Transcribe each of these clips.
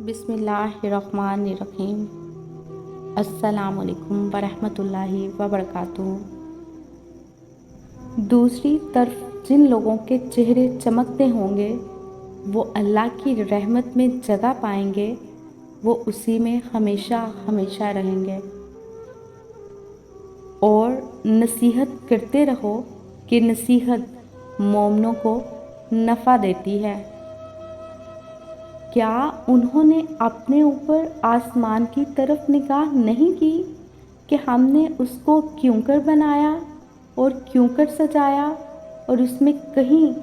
बिस्मिल्लाहिर्रहमानिर्रहीम। अस्सलामु अलैकुम वरहमतुल्लाहि वबरकातुहू। दूसरी तरफ जिन लोगों के चेहरे चमकते होंगे वो अल्लाह की रहमत में जगह पाएंगे, वो उसी में हमेशा हमेशा रहेंगे। और नसीहत करते रहो कि नसीहत मोमिनों को नफ़ा देती है। क्या उन्होंने अपने ऊपर आसमान की तरफ निगाह नहीं की कि हमने उसको क्यों कर बनाया और क्यों कर सजाया, और उसमें कहीं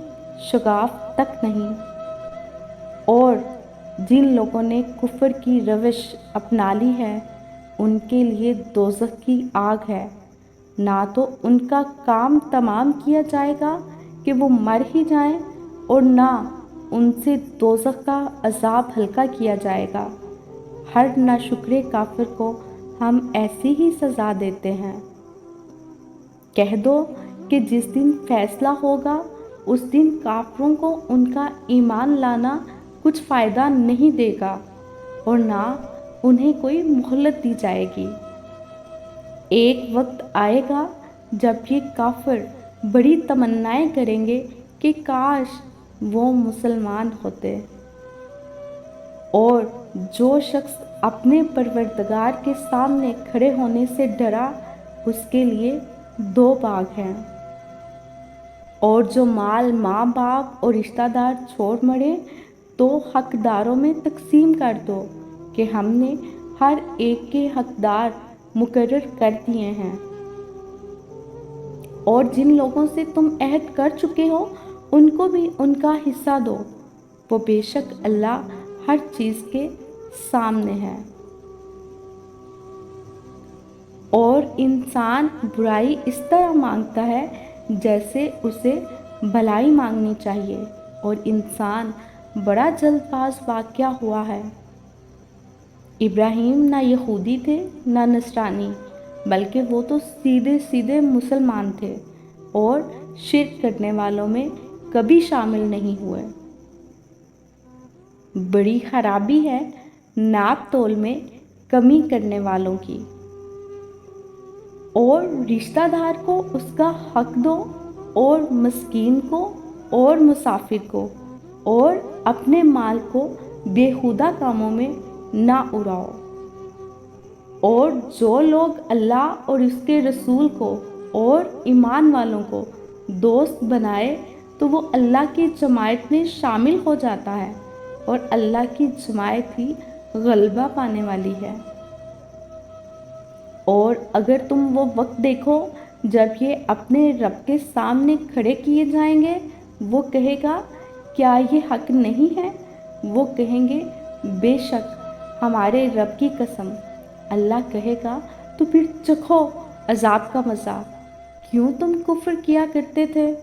शगाफ तक नहीं। और जिन लोगों ने कुफ्र की रविश अपना ली है उनके लिए दोज़ख की आग है। ना तो उनका काम तमाम किया जाएगा कि वो मर ही जाएं, और ना उनसे दोज़ख का अज़ाब हल्का किया जाएगा। हर नाशुक्रे काफिर को हम ऐसी ही सज़ा देते हैं। कह दो कि जिस दिन फैसला होगा उस दिन काफिरों को उनका ईमान लाना कुछ फ़ायदा नहीं देगा और ना उन्हें कोई मोहलत दी जाएगी। एक वक्त आएगा जब ये काफिर बड़ी तमन्नाएं करेंगे कि काश वो मुसलमान होते। और जो शख्स अपने परवरदिगार के सामने खड़े होने से डरा उसके लिए दो बाग हैं। और जो माल माँ बाप और रिश्तेदार छोड़ मरे तो हकदारों में तकसीम कर दो कि हमने हर एक के हकदार मुकर्रर कर दिए हैं। और जिन लोगों से तुम अहद कर चुके हो उनको भी उनका हिस्सा दो, वो बेशक अल्लाह हर चीज़ के सामने है। और इंसान बुराई इस तरह मांगता है जैसे उसे भलाई मांगनी चाहिए, और इंसान बड़ा जल्दबाज वाक़या हुआ है। इब्राहीम ना यहूदी थे ना नसरानी, बल्कि वो तो सीधे सीधे मुसलमान थे और शिर्क करने वालों में कभी शामिल नहीं हुए। बड़ी खराबी है नाप तोल में कमी करने वालों की। और रिश्तेदार को उसका हक दो, और मस्कीन को और मुसाफिर को, और अपने माल को बेहुदा कामों में ना उड़ाओ। और जो लोग अल्लाह और उसके रसूल को और ईमान वालों को दोस्त बनाए तो वो अल्लाह की जमायत में शामिल हो जाता है, और अल्लाह की जमायत ही गलबा पाने वाली है। और अगर तुम वो वक्त देखो जब ये अपने रब के सामने खड़े किए जाएंगे, वो कहेगा क्या ये हक नहीं है? वो कहेंगे बेशक हमारे रब की कसम। अल्लाह कहेगा तो फिर चखो अजाब का मज़ा, क्यों तुम कुफ्र किया करते थे।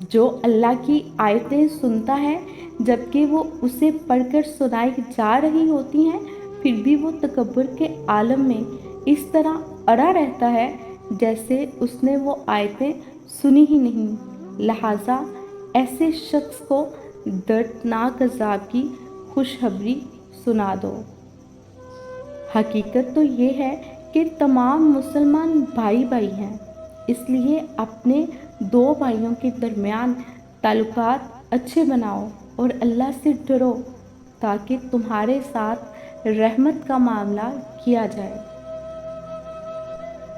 जो अल्लाह की आयतें सुनता है जबकि वो उसे पढ़कर सुनाई जा रही होती हैं, फिर भी वो तकब्बुर के आलम में इस तरह अड़ा रहता है जैसे उसने वो आयतें सुनी ही नहीं। लिहाजा ऐसे शख्स को दर्दनाक अजाब की खुशखबरी सुना दो। हकीकत तो ये है कि तमाम मुसलमान भाई भाई हैं, इसलिए अपने दो भाइयों के दरमियान ताल्लुकात अच्छे बनाओ और अल्लाह से डरो ताकि तुम्हारे साथ रहमत का मामला किया जाए।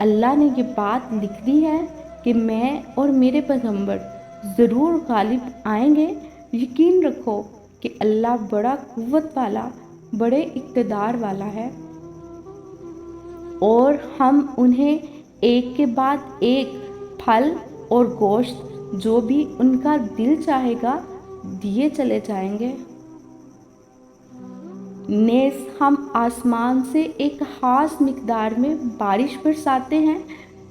अल्लाह ने ये बात लिख दी है कि मैं और मेरे पैगंबर ज़रूर गालिब आएंगे। यकीन रखो कि अल्लाह बड़ा कुव्वत वाला, बड़े इक़्तिदार वाला है। और हम उन्हें एक के बाद एक फल और गोश्त जो भी उनका दिल चाहेगा दिए चले जाएंगे। नेस हम आसमान से एक खास मिकदार में बारिश बरसाते हैं,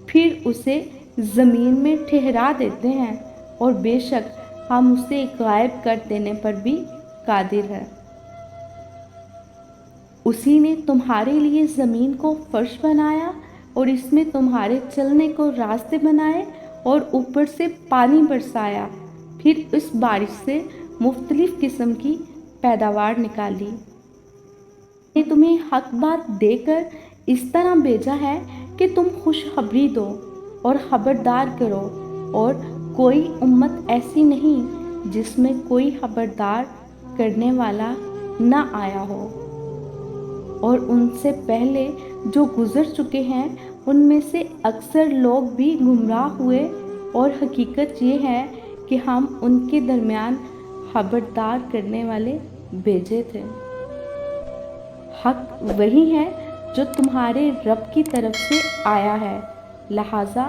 फिर उसे ज़मीन में ठहरा देते हैं, और बेशक हम उसे गायब कर देने पर भी कादिर है। उसी ने तुम्हारे लिए ज़मीन को फर्श बनाया और इसमें तुम्हारे चलने को रास्ते बनाए और ऊपर से पानी बरसाया, फिर इस बारिश से मुख्तलिफ किस्म की पैदावार निकाली। ने तुम्हें हक बात देकर इस तरह भेजा है कि तुम खुशखबरी दो और खबरदार करो, और कोई उम्मत ऐसी नहीं जिसमें कोई खबरदार करने वाला न आया हो। और उनसे पहले जो गुजर चुके हैं उनमें से अक्सर लोग भी गुमराह हुए, और हकीकत ये है कि हम उनके दरमियान खबरदार करने वाले भेजे थे। हक वही है जो तुम्हारे रब की तरफ से आया है, लिहाजा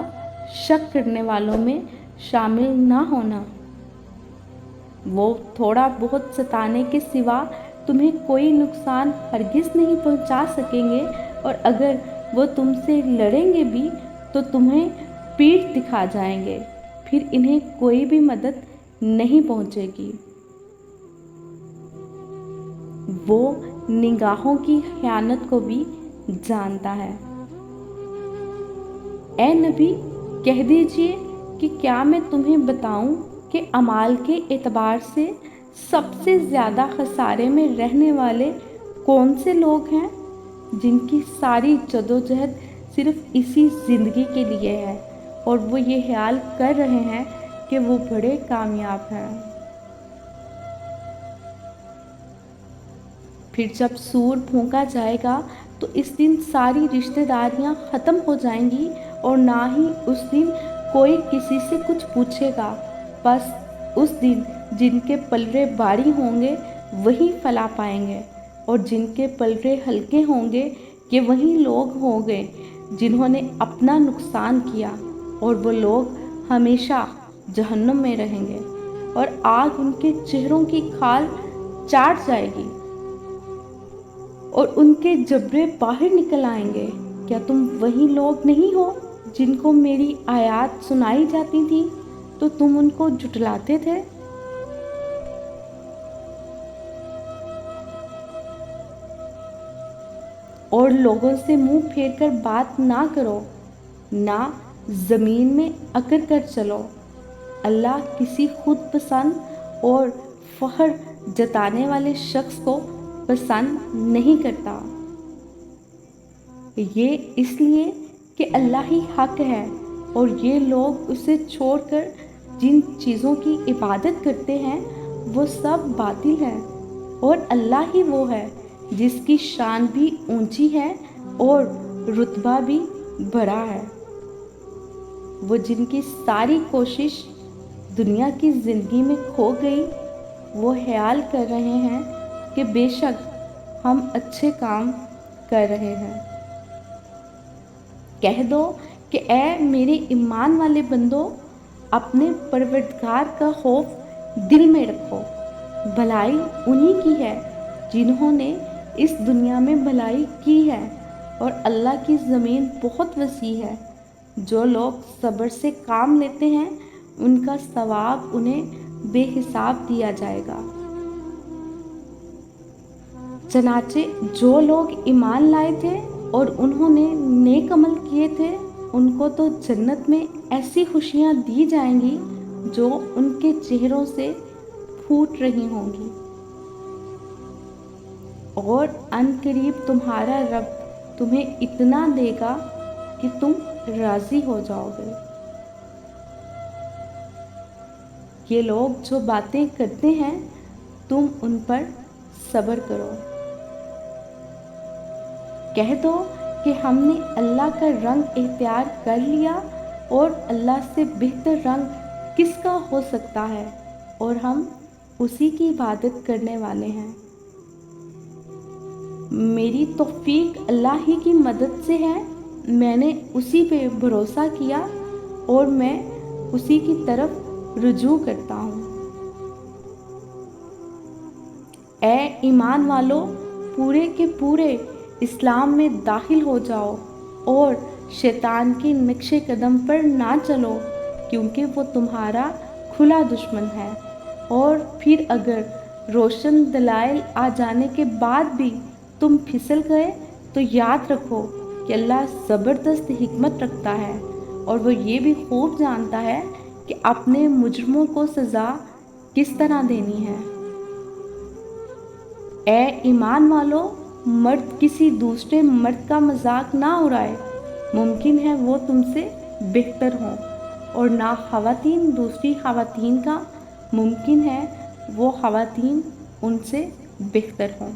शक करने वालों में शामिल ना होना। वो थोड़ा बहुत सताने के सिवा तुम्हें कोई नुकसान हरगिज़ नहीं पहुंचा सकेंगे, और अगर वो तुमसे लड़ेंगे भी तो तुम्हें पीठ दिखा जाएंगे, फिर इन्हें कोई भी मदद नहीं पहुंचेगी। वो निगाहों की खयानत को भी जानता है। ए नबी, कह दीजिए कि क्या मैं तुम्हें बताऊं कि अमाल के एतबार से सबसे ज़्यादा खसारे में रहने वाले कौन से लोग हैं, जिनकी सारी जदोजहद सिर्फ इसी ज़िंदगी के लिए है, और वो ये ख्याल कर रहे हैं कि वो बड़े कामयाब हैं। फिर जब सूर फूंका जाएगा तो इस दिन सारी रिश्तेदारियां ख़त्म हो जाएंगी, और ना ही उस दिन कोई किसी से कुछ पूछेगा। बस उस दिन जिनके पलड़े भारी होंगे वही फला पाएंगे, और जिनके पलड़े हल्के होंगे ये वही लोग होंगे जिन्होंने अपना नुकसान किया, और वो लोग हमेशा जहन्नुम में रहेंगे, और आग उनके चेहरों की खाल चाट जाएगी और उनके जबड़े बाहर निकल आएंगे। क्या तुम वही लोग नहीं हो जिनको मेरी आयत सुनाई जाती थी तो तुम उनको झुठलाते थे? और लोगों से मुंह फेर कर बात ना करो, ना ज़मीन में अकड़ कर चलो। अल्लाह किसी खुद पसंद और फख्र जताने वाले शख्स को पसंद नहीं करता। ये इसलिए कि अल्लाह ही हक है, और ये लोग उसे छोड़कर जिन चीज़ों की इबादत करते हैं वो सब बातिल है, और अल्लाह ही वो है जिसकी शान भी ऊंची है और रुतबा भी बड़ा है। वो जिनकी सारी कोशिश दुनिया की ज़िंदगी में खो गई, वो ख्याल कर रहे हैं कि बेशक हम अच्छे काम कर रहे हैं। कह दो कि ऐ मेरे ईमान वाले बंदो, अपने परवरदिगार का खौफ दिल में रखो। भलाई उन्हीं की है जिन्होंने इस दुनिया में भलाई की है, और अल्लाह की ज़मीन बहुत वसी है। जो लोग सब्र से काम लेते हैं उनका सवाब उन्हें बेहिसाब दिया जाएगा। चनाचे जो लोग ईमान लाए थे और उन्होंने नेक अमल किए थे, उनको तो जन्नत में ऐसी खुशियाँ दी जाएंगी जो उनके चेहरों से फूट रही होंगी, और अनकरीब तुम्हारा रब तुम्हें इतना देगा कि तुम राज़ी हो जाओगे। ये लोग जो बातें करते हैं तुम उन पर सब्र करो। कह दो कि हमने अल्लाह का रंग इख्तियार कर लिया, और अल्लाह से बेहतर रंग किसका हो सकता है, और हम उसी की इबादत करने वाले हैं। मेरी तौफीक अल्लाह ही की मदद से है, मैंने उसी पे भरोसा किया और मैं उसी की तरफ रुजू करता हूँ। ए ईमान वालो, पूरे के पूरे इस्लाम में दाखिल हो जाओ और शैतान के नक्शे कदम पर ना चलो, क्योंकि वो तुम्हारा खुला दुश्मन है। और फिर अगर रोशन दलाइल आ जाने के बाद भी तुम फिसल गए तो याद रखो कि अल्लाह ज़बरदस्त हिकमत रखता है, और वो ये भी खूब जानता है कि अपने मुजरमों को सज़ा کس طرح دینی ہے۔ اے ایمان والو، مرد کسی دوسرے مرد کا مذاق نہ اڑائے، ممکن ہے وہ تم سے بہتر ہوں، اور نہ خواتین دوسری خواتین کا، ممکن ہے وہ خواتین ان سے بہتر ہوں۔